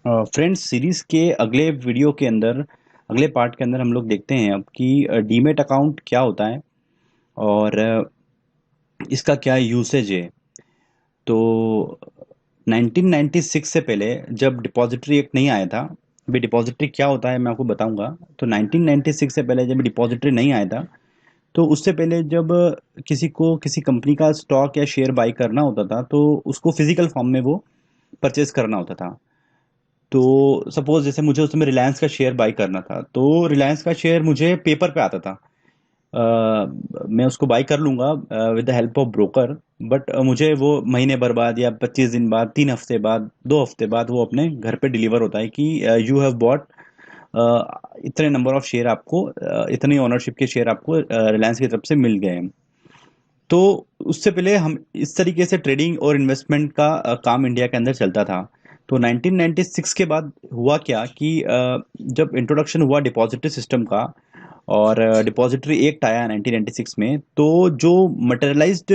Friends series के अगले video के अंदर अगले पार्ट के अंदर हम लोग देखते हैं अब कि डीमेट अकाउंट क्या होता है और इसका क्या यूसेज है। तो 1996 से पहले जब डिपॉजिटरी एक्ट नहीं आया था, अभी डिपॉजिटरी क्या होता है मैं आपको बताऊंगा। तो 1996 से पहले जब डिपॉजिटरी नहीं आया था, तो उससे पहले जब किसी को किसी कंपनी का स्टॉक या शेयर बाई करना होता था तो उसको फिजिकल फॉर्म में वो परचेज करना होता था। तो सपोज जैसे मुझे उसमें रिलायंस का शेयर बाई करना था, तो रिलायंस का शेयर मुझे पेपर पे आता था। मैं उसको बाई कर लूंगा with the help of broker. But मुझे वो महीने भर बाद या 25 दिन बाद, 3 हफ्ते बाद, 2 हफ्ते बाद वो अपने घर पे डिलीवर होता है कि यू हैव बॉट इतने नंबर ऑफ शेयर आपको, इतनी ओनरशिप के शेयर आपको रिलायंस की तरफ से मिल गए हैं। तो उससे पहले हम इस तरीके से ट्रेडिंग और इन्वेस्टमेंट का काम इंडिया के अंदर चलता था। तो 1996 के बाद हुआ क्या कि जब इंट्रोडक्शन हुआ डिपॉजिटरी सिस्टम का और डिपॉजिटरी एक्ट आया 1996 में, तो जो मटेरियलाइज्ड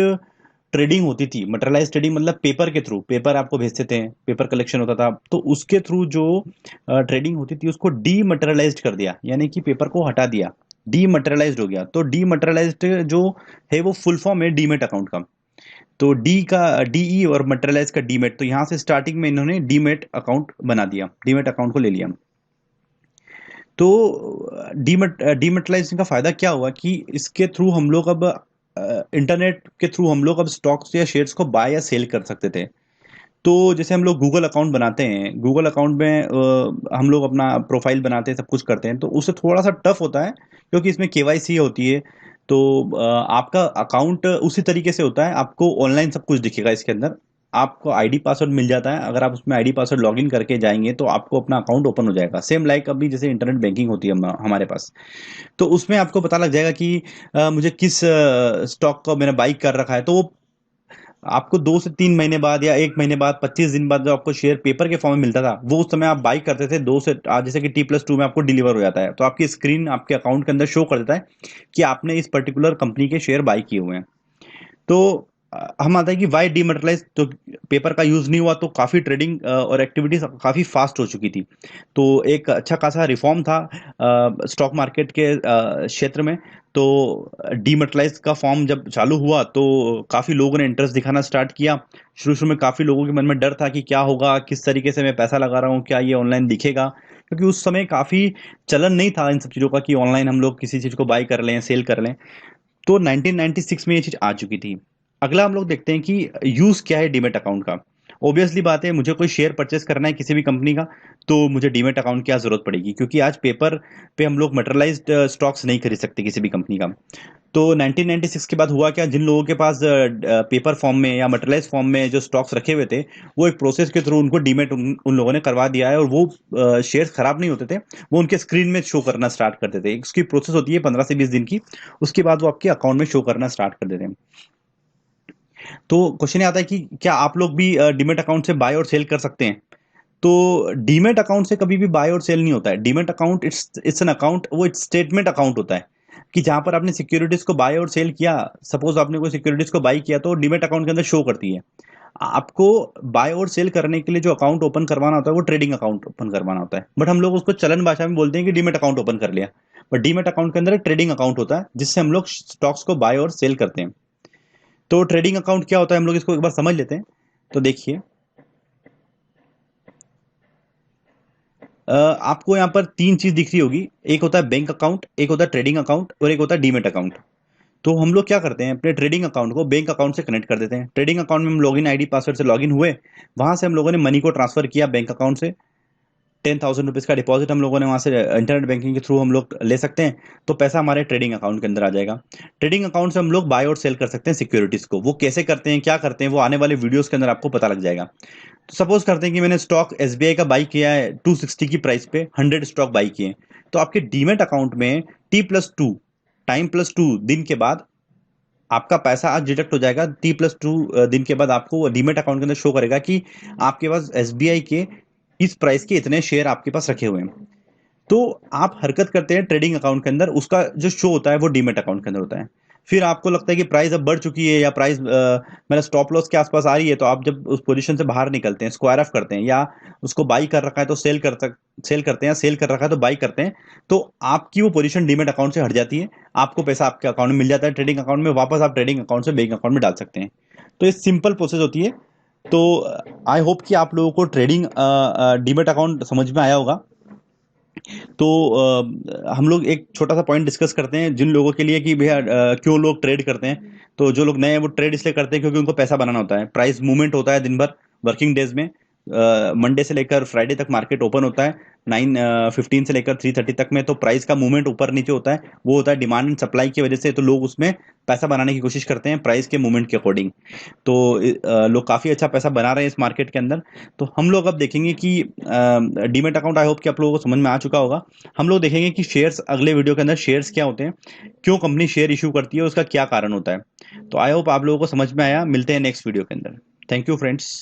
ट्रेडिंग होती थी, मटेरियलाइज्ड ट्रेडिंग मतलब पेपर के थ्रू, पेपर आपको भेजते थे, पेपर कलेक्शन होता था, तो उसके थ्रू जो ट्रेडिंग होती थी उसको डीमटेरियलाइज्ड कर दिया, यानी कि पेपर को हटा दिया, डीमटेरियलाइज्ड हो गया। तो डीमटेरियलाइज्ड जो है वो फुल फॉर्म है डीमेट अकाउंट का। तो डी का डीई और मटेरियलाइज का डीमेट, तो यहाँ से स्टार्टिंग में इन्होंने डीमेट अकाउंट बना दिया, डीमेट अकाउंट को ले लिया। तो डीमेटलाइजेशन का फायदा क्या हुआ कि इसके थ्रू हम लोग अब इंटरनेट के थ्रू हम लोग अब स्टॉक्स या शेयर्स को बाय या सेल कर सकते थे। तो जैसे हम लोग गूगल अकाउंट बनाते हैं, गूगल अकाउंट में हम लोग अपना प्रोफाइल बनाते हैं, सब कुछ करते हैं, तो उससे थोड़ा सा टफ होता है क्योंकि इसमें केवाईसी होती है। तो आपका अकाउंट उसी तरीके से होता है, आपको ऑनलाइन सब कुछ दिखेगा इसके अंदर। आपको आईडी पासवर्ड मिल जाता है, अगर आप उसमें आईडी पासवर्ड लॉगिन करके जाएंगे तो आपको अपना अकाउंट ओपन हो जाएगा, सेम लाइक अभी जैसे इंटरनेट बैंकिंग होती है हमारे पास। तो उसमें आपको पता लग जाएगा कि मुझे किस स्टॉक को मैंने बाई कर रखा है। तो वो आपको 2 से 3 महीने बाद या 1 महीने बाद, 25 दिन बाद जो आपको शेयर पेपर के फॉर्म में मिलता था, वो उस समय आप बाई करते थे। दो से आज जैसे कि T+2 में आपको डिलीवर हो जाता है, तो आपकी स्क्रीन आपके अकाउंट के अंदर शो कर देता है कि आपने इस पर्टिकुलर कंपनी के शेयर बाई किए हुए हैं। तो हम आता है कि वाई डीमटेरियलाइज, तो पेपर का यूज नहीं हुआ तो काफी ट्रेडिंग और एक्टिविटीज काफी फास्ट हो चुकी थी। तो एक अच्छा खासा रिफॉर्म था स्टॉक मार्केट के क्षेत्र में। तो डीमटेरियलाइज का फॉर्म जब चालू हुआ तो काफी लोगों ने इंटरेस्ट दिखाना स्टार्ट किया। शुरू शुरू में काफी लोगों के मन में डर था कि क्या होगा, किस तरीके से मैं पैसा लगा रहा हूँ, क्या ये ऑनलाइन दिखेगा, क्योंकि उस समय काफी चलन नहीं था इन सब चीजों का कि ऑनलाइन हम लोग किसी चीज को बाई कर लें, सेल कर लें। तो 1996 में ये चीज आ चुकी थी। अगला हम लोग देखते हैं कि यूज क्या है डीमेट अकाउंट का। ऑब्वियसली बात है, मुझे कोई शेयर परचेस करना है किसी भी कंपनी का, तो मुझे डीमेट अकाउंट की क्या जरूरत पड़ेगी, क्योंकि आज पेपर पे हम लोग मटेरियलाइज्ड स्टॉक्स नहीं खरीद सकते किसी भी कंपनी का। तो 1996 के बाद हुआ क्या, जिन लोगों के पास पेपर फॉर्म में या मटेरियलाइज फॉर्म में जो स्टॉक्स रखे हुए थे, वो एक प्रोसेस के थ्रू उनको डीमेट उन लोगों ने करवा दिया है, और वो शेयर्स खराब नहीं होते थे, वो उनके स्क्रीन में शो करना स्टार्ट कर देते हैं। उसकी प्रोसेस होती है 15 से 20 दिन की, उसके बाद वो आपके अकाउंट में शो करना स्टार्ट कर देते हैं। तो क्वेश्चन ये आता है कि क्या आप लोग भी डीमेट अकाउंट से बाय और सेल कर सकते हैं। तो डीमेट अकाउंट से कभी भी बाय और सेल नहीं होता है। Demat account it's it's an account, वो एक स्टेटमेंट अकाउंट होता है कि जहां पर आपने सिक्योरिटीज को बाय और सेल किया। सपोज आपने कोई सिक्योरिटीज को बाय किया तो डीमेट अकाउंट के अंदर शो करती है। आपको बाय और सेल करने के लिए जो अकाउंट ओपन करवाना होता है वो ट्रेडिंग अकाउंट ओपन करवाना होता है, बट हम लोग उसको चलन भाषा में बोलते हैं कि डीमेट अकाउंट ओपन कर लिया। बट डीमेट अकाउंट के अंदर एक ट्रेडिंग अकाउंट होता है जिससे हम लोग स्टॉक्स को बाय और सेल करते हैं। तो ट्रेडिंग अकाउंट क्या होता है हम लोग इसको एक बार समझ लेते हैं। तो देखिए, आपको यहाँ पर तीन चीज दिख रही होगी, एक होता है बैंक अकाउंट, एक होता है ट्रेडिंग अकाउंट, और एक होता है डीमेट अकाउंट। तो हम लोग क्या करते हैं, अपने ट्रेडिंग अकाउंट को बैंक अकाउंट से कनेक्ट कर देते हैं। ट्रेडिंग अकाउंट में हम लॉगिन आईडी पासवर्ड से लॉगिन हुए, वहां से हम लोगों ने मनी को ट्रांसफर किया बैंक अकाउंट से। 10,000 रुपीज का डिपॉजिट हम लोगों ने वहां से इंटरनेट बैंकिंग के थ्रू हम लोग ले सकते हैं, तो पैसा हमारे ट्रेडिंग अकाउंट के अंदर आ जाएगा। ट्रेडिंग अकाउंट से हम लोग बाय और सेल कर सकते हैं सिक्योरिटीज को। वो कैसे करते हैं, क्या करते हैं, वो आने वाले वीडियोस के अंदर आपको पता लग जाएगा। तो सपोज करते हैं कि मैंने स्टॉक एसबीआई का बाई किया है 260 की प्राइस पे, 100 स्टॉक बाई किए, तो आपके डीमेट अकाउंट में T+2 टाइम प्लस टू दिन के बाद आपका पैसा आज डिडक्ट हो जाएगा। T+2 दिन के बाद आपको डीमेट अकाउंट के अंदर शो करेगा कि आपके पास एसबीआई के इस प्राइस के इतने शेयर आपके पास रखे हुए हैं। तो आप हरकत करते हैं ट्रेडिंग अकाउंट के अंदर, उसका जो शो होता है वो डीमेट अकाउंट के अंदर होता है। फिर आपको लगता है कि प्राइस अब बढ़ चुकी है या प्राइस मतलब स्टॉप लॉस के आसपास आ रही है, तो आप जब उस पोजीशन से बाहर निकलते हैं, स्क्वायर ऑफ करते हैं, या उसको बाई कर रखा है तो सेल करते हैं, या सेल कर रखा है तो बाई करते हैं, तो आपकी वो पोजीशन डीमेट अकाउंट से हट जाती है, आपको पैसा आपके अकाउंट में मिल जाता है ट्रेडिंग अकाउंट में, वापस आप ट्रेडिंग अकाउंट से बैंक अकाउंट में डाल सकते हैं। तो ये सिंपल प्रोसेस होती है। तो आई होप कि आप लोगों को ट्रेडिंग डीमेट अकाउंट समझ में आया होगा। तो हम लोग एक छोटा सा पॉइंट डिस्कस करते हैं जिन लोगों के लिए कि भैया क्यों लोग ट्रेड करते हैं। तो जो लोग नए हैं वो ट्रेड इसलिए करते हैं क्योंकि उनको पैसा बनाना होता है, प्राइस मूवमेंट होता है दिन भर वर्किंग डेज में। मंडे से लेकर फ्राइडे तक मार्केट ओपन होता है 9:15 से लेकर 3:30 तक में, तो प्राइस का मूवमेंट ऊपर नीचे होता है, वो होता है डिमांड एंड सप्लाई की वजह से। तो लोग उसमें पैसा बनाने की कोशिश करते हैं प्राइस के मूवमेंट के अकॉर्डिंग। तो लोग काफ़ी अच्छा पैसा बना रहे हैं इस मार्केट के अंदर। तो हम लोग अब देखेंगे कि डीमेट अकाउंट आई होप कि आप लोगों को समझ में आ चुका होगा। हम लोग देखेंगे कि शेयर्स, अगले वीडियो के अंदर शेयर्स क्या होते हैं, क्यों कंपनी शेयर इशू करती है, उसका क्या कारण होता है। तो आई होप आप लोगों को समझ में आया। मिलते हैं नेक्स्ट वीडियो के अंदर। Thank you friends.